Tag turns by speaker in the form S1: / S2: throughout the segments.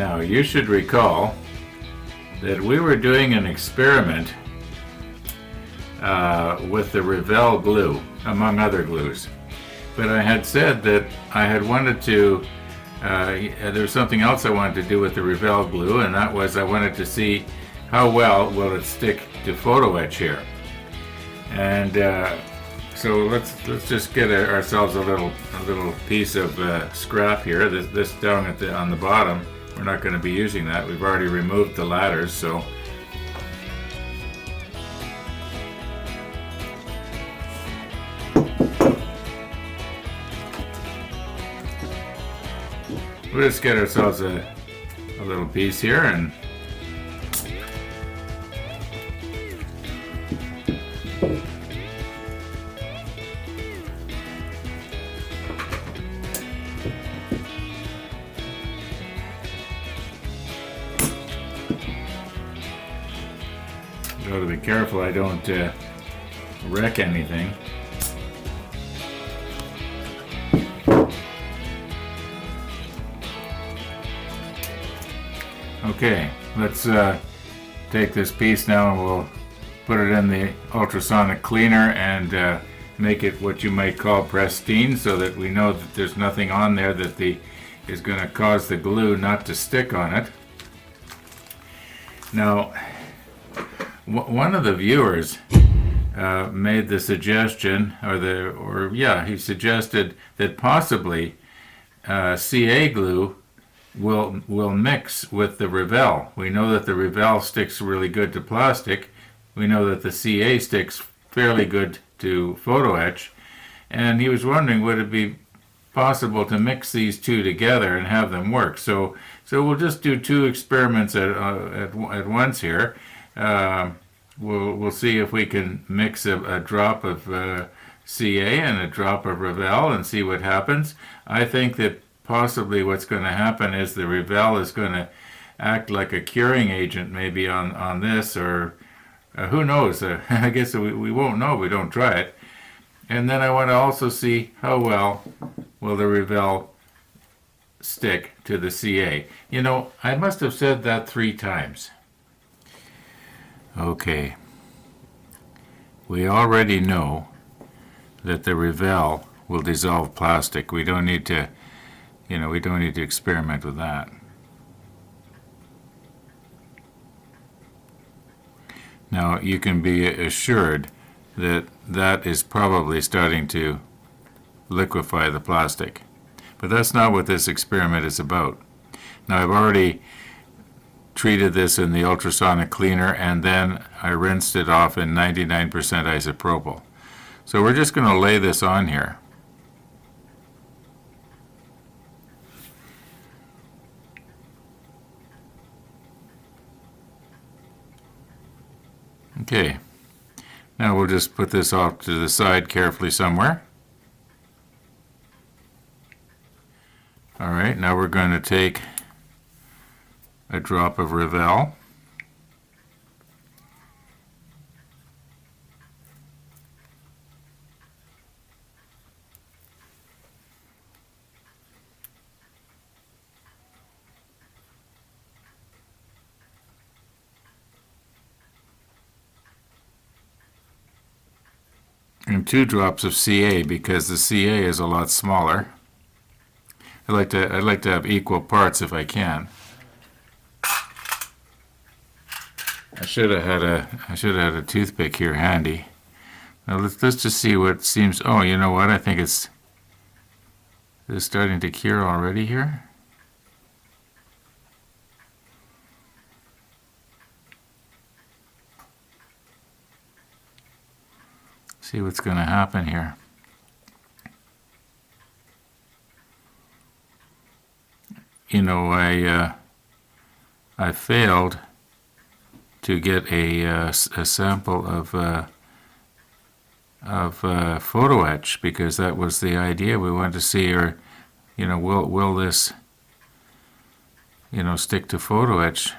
S1: Now, you should recall that we were doing an experiment with the Revell glue, among other glues. But I had said that I had wanted to, there was something else I wanted to do with the Revell glue, and that was I wanted to see how well will it stick to photo etch here. And so let's just get ourselves a little piece of scrap here. This down on the bottom. We're not going to be using that. We've already removed the ladders, so we'll just get ourselves a little piece here and got to be careful I don't wreck anything. Okay, let's take this piece now and we'll put it in the ultrasonic cleaner and make it what you might call pristine, so that we know that there's nothing on there that is going to cause the glue not to stick on it. Now, one of the viewers made the suggestion, he suggested that possibly CA glue will mix with the Revell. We know that the Revell sticks really good to plastic. We know that the CA sticks fairly good to photo etch, and he was wondering, would it be possible to mix these two together and have them work? So we'll just do two experiments at once here. We'll see if we can mix a drop of CA and a drop of Revell and see what happens. I think that possibly what's going to happen is the Revell is going to act like a curing agent maybe on this, or who knows. I guess we won't know if we don't try it. And then I want to also see how well will the Revell stick to the CA. You know, I must have said that 3 times. Okay. We already know that the Revell will dissolve plastic. We don't need to experiment with that. Now, you can be assured that that is probably starting to liquefy the plastic. But that's not what this experiment is about. Now, I've already treated this in the ultrasonic cleaner, and then I rinsed it off in 99% isopropyl. So we're just going to lay this on here. Okay, now we'll just put this off to the side carefully somewhere. All right, now we're going to take a drop of Revell. And 2 drops of CA, because the CA is a lot smaller. I'd like to have equal parts if I can. I should have had a toothpick here handy. Now let's just see what seems. Oh, you know what? I think it's starting to cure already here. See what's going to happen here. You know, I failed to get a sample of photo etch, because that was the idea. We wanted to see, or will this stick to photo etch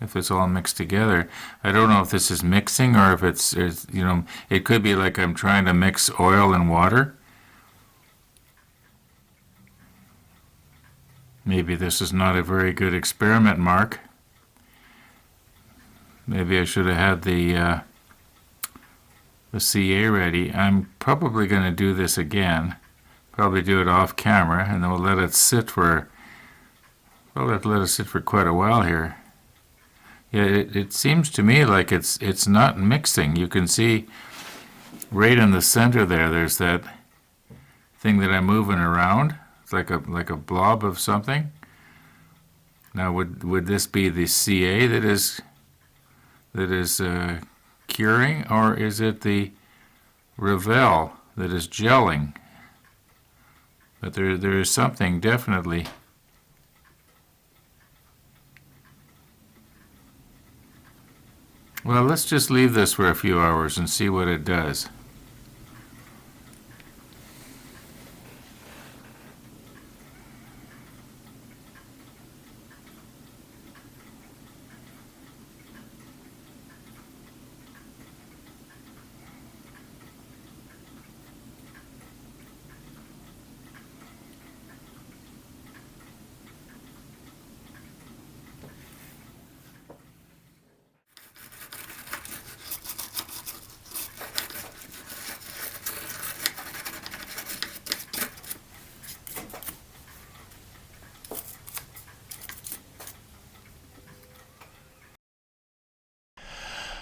S1: if it's all mixed together. I don't know if this is mixing, or if it's it could be like I'm trying to mix oil and water. Maybe this is not a very good experiment, Mark. Maybe I should have had the CA ready. I'm probably going to do this again. Probably do it off camera, and then we'll let it sit for. We'll have to let it sit for quite a while here. Yeah, it seems to me like it's not mixing. You can see right in the center there. There's that thing that I'm moving around. It's like a blob of something. Now, would this be the CA that is curing, or is it the Revel that is gelling? But there is something definitely. Well, let's just leave this for a few hours and see what it does.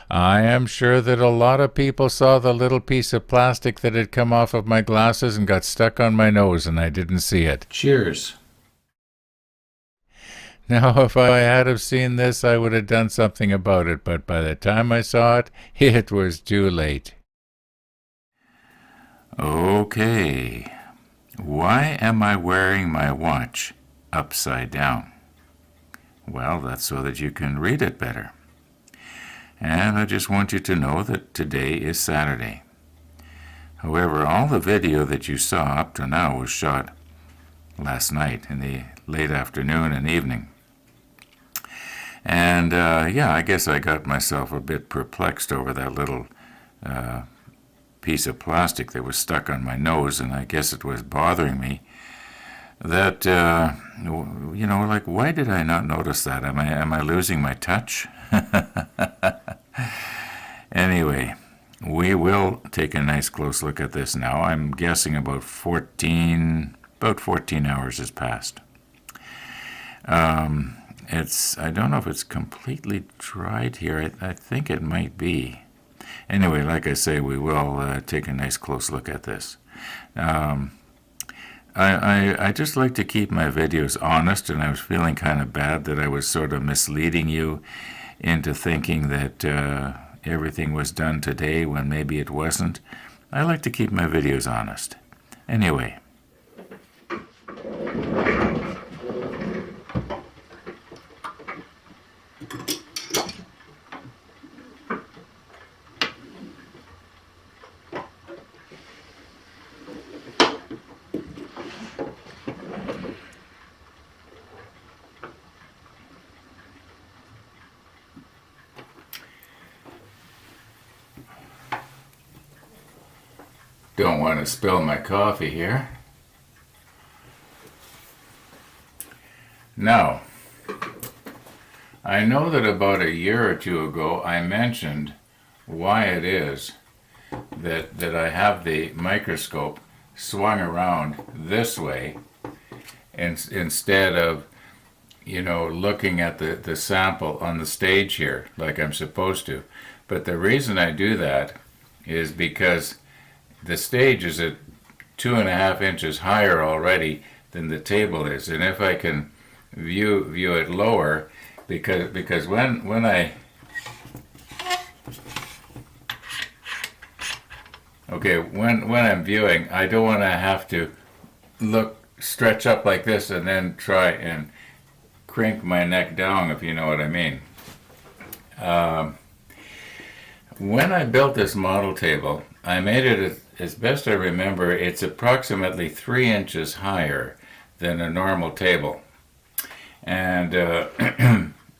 S1: I am sure that a lot of people saw the little piece of plastic that had come off of my glasses and got stuck on my nose, and I didn't see it. Cheers. Now, if I had have seen this, I would have done something about it, but by the time I saw it, it was too late. Okay. Why am I wearing my watch upside down? Well, that's so that you can read it better. And I just want you to know that today is Saturday. However, all the video that you saw up to now was shot last night in the late afternoon and evening. And yeah, I guess I got myself a bit perplexed over that little piece of plastic that was stuck on my nose, and I guess it was bothering me. That, like, why did I not notice that? Am I losing my touch? Anyway, we will take a nice close look at this now. I'm guessing about 14 hours has passed. I don't know if it's completely dried here. I think it might be. Anyway, like I say, we will take a nice close look at this. I just like to keep my videos honest, and I was feeling kind of bad that I was sort of misleading you into thinking that everything was done today when maybe it wasn't. I like to keep my videos honest. Anyway. Don't want to spill my coffee here. Now, I know that about a year or two ago I mentioned why it is that I have the microscope swung around this way instead of, looking at the sample on the stage here like I'm supposed to. But the reason I do that is because the stage is at 2.5 inches higher already than the table is, and if I can view it lower, because when I'm viewing, I don't want to have to stretch up like this and then try and crank my neck down, if you know what I mean. When I built this model table, I made it, as best I remember, it's approximately 3 inches higher than a normal table. And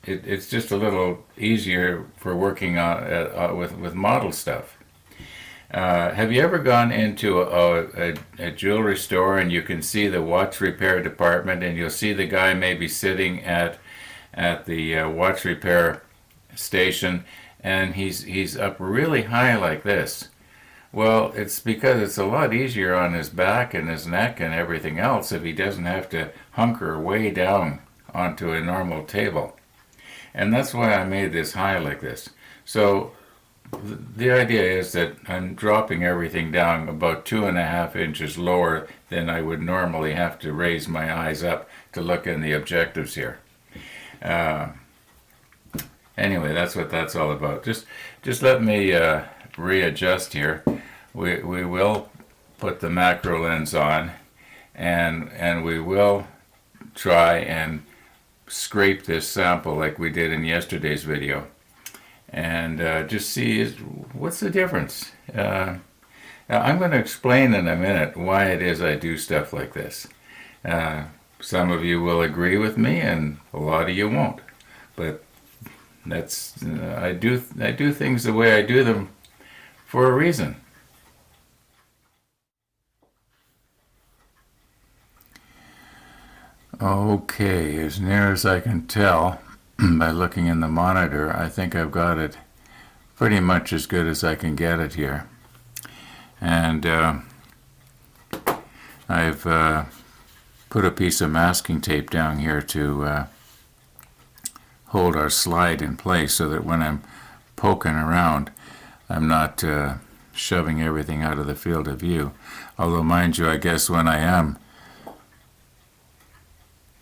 S1: it's just a little easier for working on with model stuff. Have you ever gone into a jewelry store and you can see the watch repair department, and you'll see the guy maybe sitting at the watch repair station, and he's up really high like this? Well, it's because it's a lot easier on his back and his neck and everything else if he doesn't have to hunker way down onto a normal table. And that's why I made this high like this. So the idea is that I'm dropping everything down about 2.5 inches lower than I would normally have to raise my eyes up to look in the objectives here. Anyway, that's what that's all about. Just let me readjust here. We will put the macro lens on, and we will try and scrape this sample like we did in yesterday's video, and just see what's the difference. Now I'm going to explain in a minute why it is I do stuff like this. Some of you will agree with me, and a lot of you won't. But that's I do things the way I do them for a reason. Okay, as near as I can tell by looking in the monitor, I think I've got it pretty much as good as I can get it here. And I've put a piece of masking tape down here to hold our slide in place so that when I'm poking around, I'm not shoving everything out of the field of view. Although, mind you, I guess when I am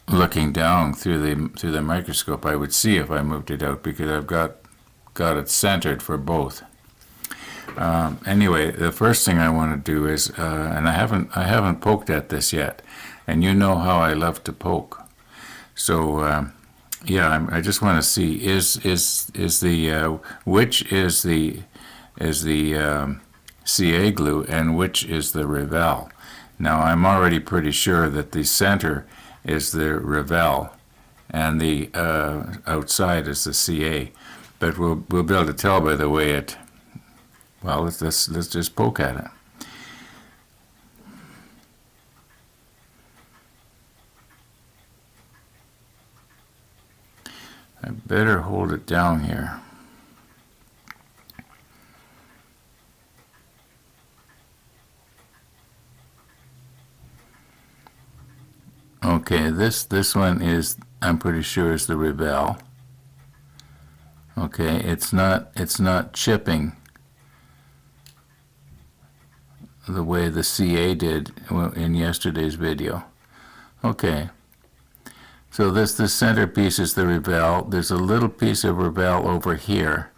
S1: looking down through the microscope, I would see if I moved it out, because I've got it centered for both. Anyway, the first thing I want to do is, and I haven't poked at this yet, and you know how I love to poke. So yeah, I just want to see which is the CA glue and which is the Revell. Now I'm already pretty sure that the center is the Revell and the outside is the CA, but we'll be able to tell by the way it. Well, let's just poke at it. I better hold it down here. Okay, this one is, I'm pretty sure, is the Revell. Okay, it's not chipping the way the CA did in yesterday's video. Okay, so this center piece is the Revell. There's a little piece of Revell over here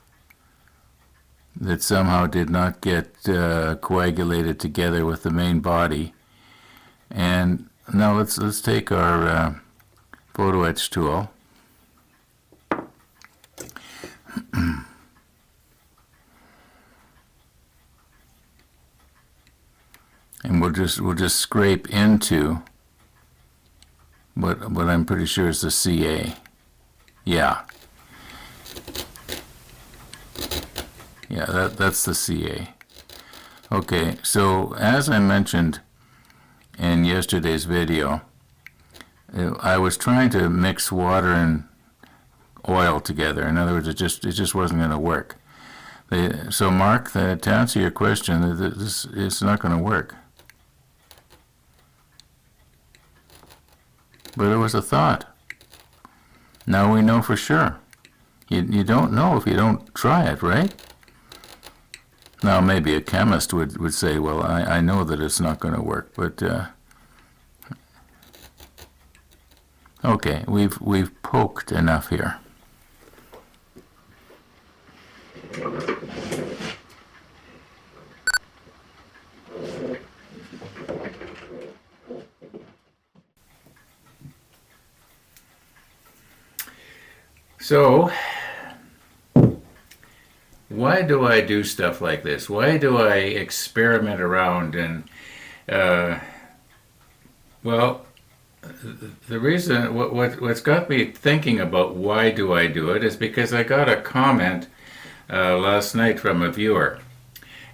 S1: that somehow did not get coagulated together with the main body. And now let's take our photo etch tool. And we'll just scrape into what I'm pretty sure is the CA. Yeah. Yeah, that's the CA. Okay, so as I mentioned in yesterday's video, I was trying to mix water and oil together. In other words, it just wasn't going to work. So Mark, to answer your question, it's not going to work. But it was a thought. Now we know for sure. You don't know if you don't try it, right? Now maybe a chemist would say, well, I know that it's not going to work, but okay, we've poked enough here. So, why do I do stuff like this? Why do I experiment around? And, well, the reason, what's got me thinking about why do I do it is because I got a comment last night from a viewer.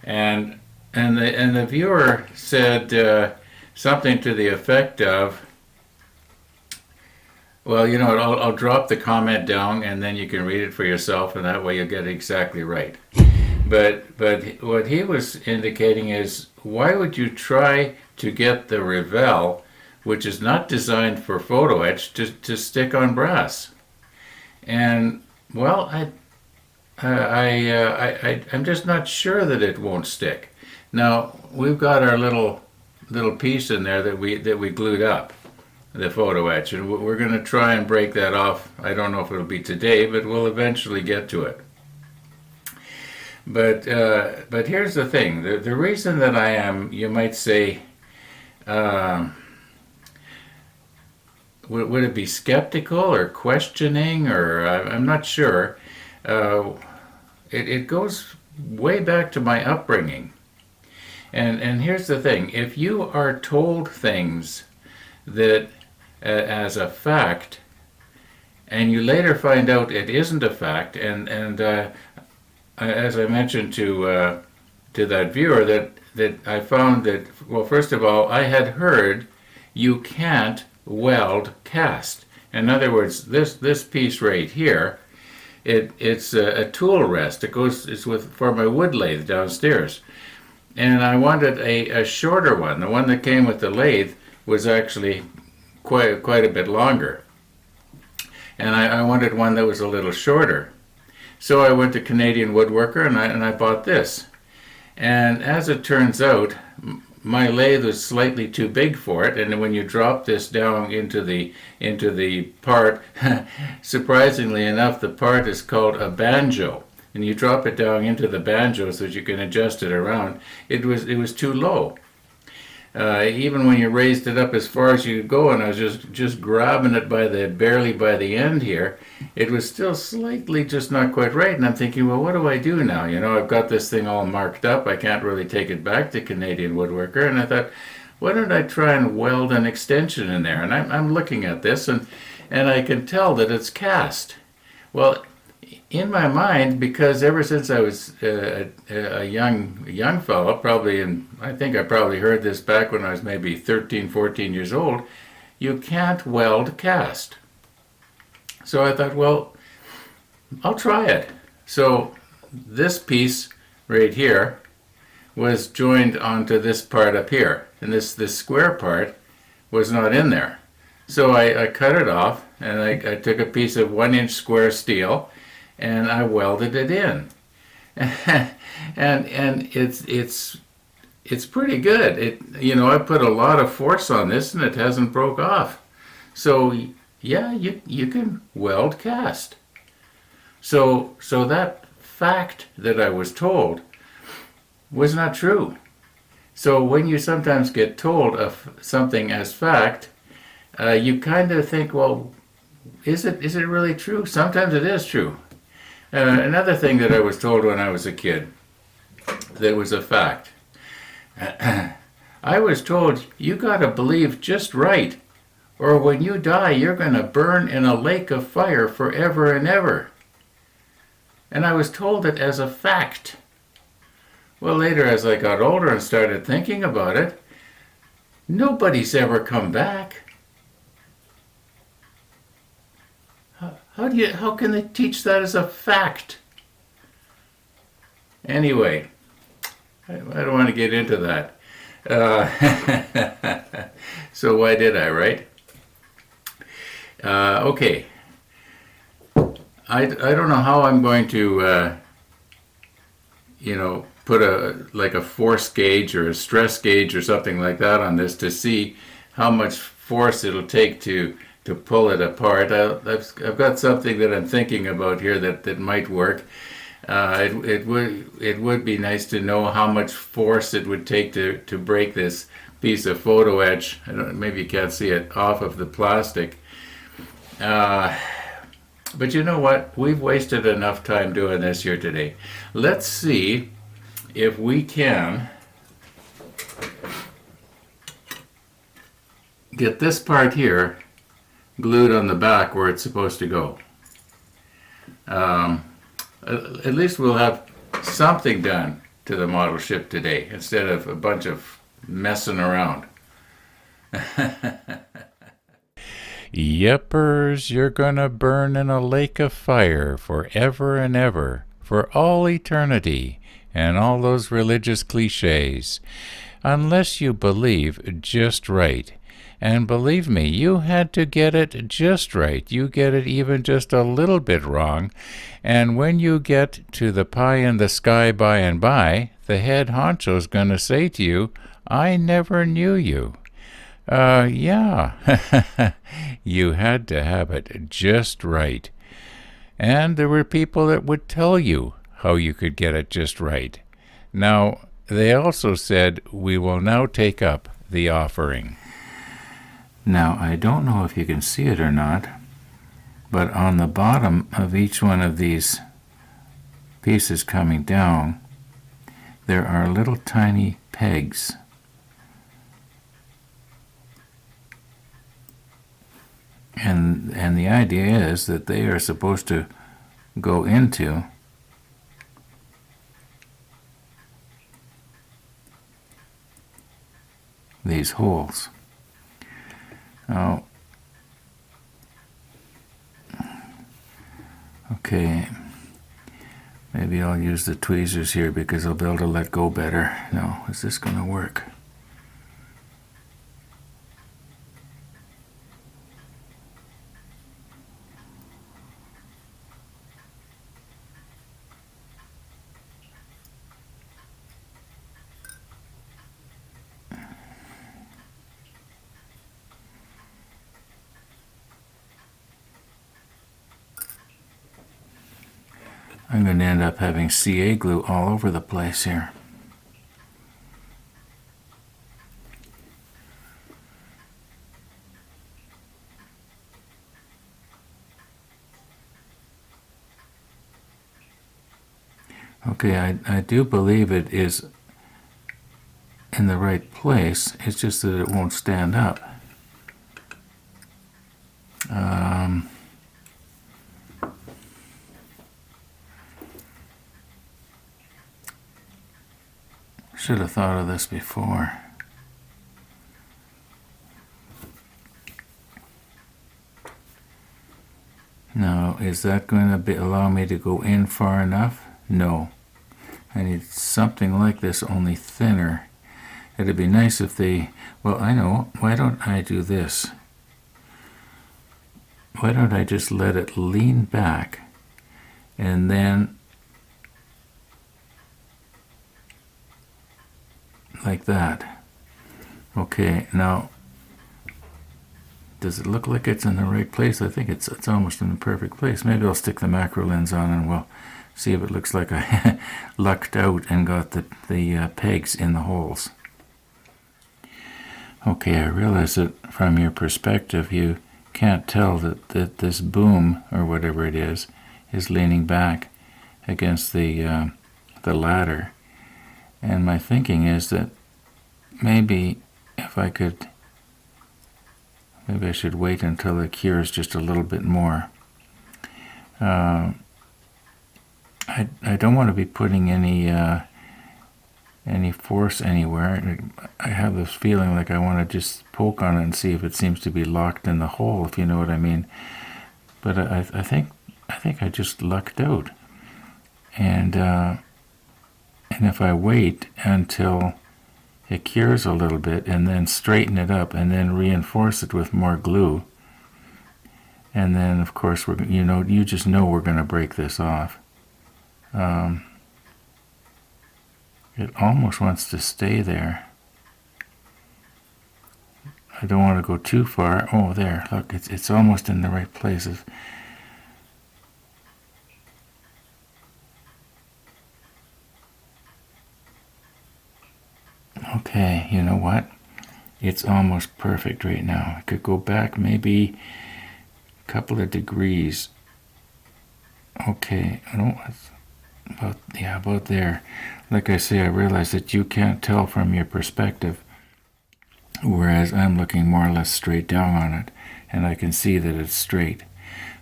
S1: And And the viewer said something to the effect of, well, you know what, I'll drop the comment down and then you can read it for yourself, and that way you'll get it exactly right. But what he was indicating is, why would you try to get the Revell, which is not designed for photo etch, to stick on brass? And well, I'm just not sure that it won't stick. Now we've got our little piece in there that we glued up, the photo etch, and we're going to try and break that off. I don't know if it'll be today, but we'll eventually get to it. But here's the thing: the reason that I am, you might say, would it be skeptical or questioning, or I'm not sure. It goes way back to my upbringing. And here's the thing: if you are told things that as a fact, and you later find out it isn't a fact, and as I mentioned to that viewer, that I found that, well, first of all, I had heard you can't weld cast. In other words, this piece right here, it's a tool rest. It's for my wood lathe downstairs, and I wanted a shorter one. The one that came with the lathe was actually quite a bit longer, and I wanted one that was a little shorter. So I went to Canadian Woodworker and I bought this. And as it turns out, my lathe was slightly too big for it, and when you drop this down into the part, surprisingly enough, the part is called a banjo. And you drop it down into the banjo so that you can adjust it around. It was too low. Even when you raised it up as far as you could go, and I was just grabbing it barely by the end here, it was still slightly just not quite right. And I'm thinking, well, what do I do now? You know, I've got this thing all marked up. I can't really take it back to Canadian Woodworker. And I thought, why don't I try and weld an extension in there? And I'm looking at this, and I can tell that it's cast. Well, in my mind, because ever since I was a young fellow, I think I probably heard this back when I was maybe 13, 14 years old, you can't weld cast. So I thought, well, I'll try it. So this piece right here was joined onto this part up here, and this square part was not in there. So I cut it off, and I took a piece of 1-inch square steel, and I welded it in, and it's pretty good. I put a lot of force on this, and it hasn't broke off. So yeah, you can weld cast. So that fact that I was told was not true. So when you sometimes get told of something as fact, you kind of think, well, is it really true? Sometimes it is true. Another thing that I was told when I was a kid that was a fact. I was told, you gotta believe just right, or when you die, you're gonna burn in a lake of fire forever and ever. And I was told it as a fact. Well, later as I got older and started thinking about it, nobody's ever come back. How can they teach that as a fact? Anyway, I don't want to get into that. So why did I, right? Okay. I don't know how I'm going to, put a force gauge or a stress gauge or something like that on this to see how much force it'll take to pull it apart. I've got something that I'm thinking about here that might work. It would be nice to know how much force it would take to break this piece of photo etch. Maybe you can't see it off of the plastic. But you know what? We've wasted enough time doing this here today. Let's see if we can get this part here glued on the back where it's supposed to go. At least we'll have something done to the model ship today instead of a bunch of messing around. Yepers, you're gonna burn in a lake of fire forever and ever, for all eternity, and all those religious cliches, unless you believe just right. And believe me, you had to get it just right. You get it even just a little bit wrong, and when you get to the pie in the sky by and by, the head honcho's gonna say to you, "I never knew you." Yeah, you had to have it just right. And there were people that would tell you how you could get it just right. Now, they also said, "We will now take up the offering." Now, I don't know if you can see it or not, but on the bottom of each one of these pieces coming down, there are little tiny pegs. And the idea is that they are supposed to go into these holes. Oh, okay. Maybe I'll use the tweezers here because I'll be able to let go better. No, is this going to work? I'm going to end up having CA glue all over the place here. Okay, I do believe it is in the right place. It's just that it won't stand up. Should have thought of this before. Now, is that going to allow me to go in far enough? No. I need something like this, only thinner. It'd be nice if they... Well, I know. Why don't I do this? Why don't I just let it lean back and then like that. Okay, now does it look like it's in the right place? I think it's almost in the perfect place. Maybe I'll stick the macro lens on and we'll see if it looks like I lucked out and got the pegs in the holes. Okay, I realize that from your perspective you can't tell that this boom, or whatever it is leaning back against the ladder. And my thinking is that maybe if I could, maybe I should wait until it cures just a little bit more. I don't want to be putting any force anywhere. I have this feeling like I want to just poke on it and see if it seems to be locked in the hole, if you know what I mean. But I think I just lucked out. And if I wait until it cures a little bit and then straighten it up and then reinforce it with more glue, and then of course you just know we're going to break this off. It almost wants to stay there. I don't want to go too far. Oh, there, look, it's almost in the right places. Okay, you know what? It's almost perfect right now. I could go back maybe a couple of degrees. Okay, about there. Like I say, I realize that you can't tell from your perspective, whereas I'm looking more or less straight down on it, and I can see that it's straight.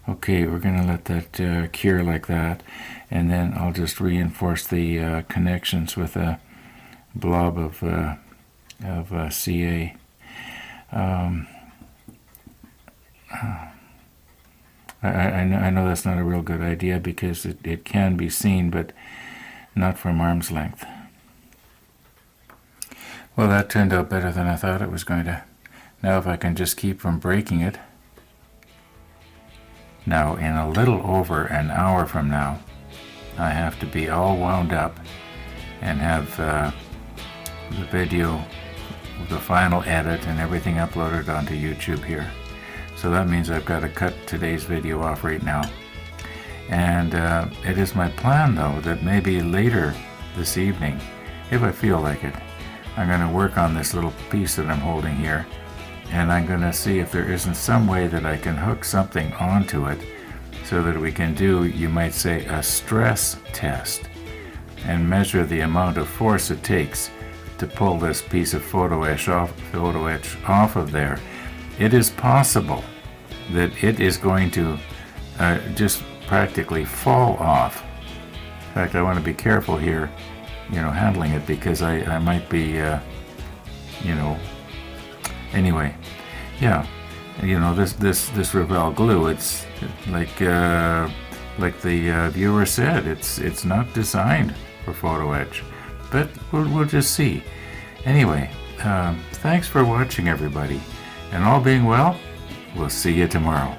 S1: Okay, we're going to let that cure like that, and then I'll just reinforce the connections with a blob of CA. I know that's not a real good idea because it can be seen, but not from arm's length. Well, that turned out better than I thought it was going to. Now if I can just keep from breaking it. Now, in a little over an hour from now, I have to be all wound up and have the video, the final edit and everything uploaded onto YouTube here. So that means I've got to cut today's video off right now. And it is my plan, though, that maybe later this evening, if I feel like it, I'm going to work on this little piece that I'm holding here, and I'm going to see if there isn't some way that I can hook something onto it so that we can do, you might say, a stress test and measure the amount of force it takes to pull this piece of photo etch off of there. It is possible that it is going to just practically fall off. In fact, I want to be careful here, handling it, because I might be, anyway, yeah, this Revell glue, it's like the viewer said, it's not designed for photo etch, but we'll just see. Anyway, thanks for watching, everybody, and all being well, we'll see you tomorrow.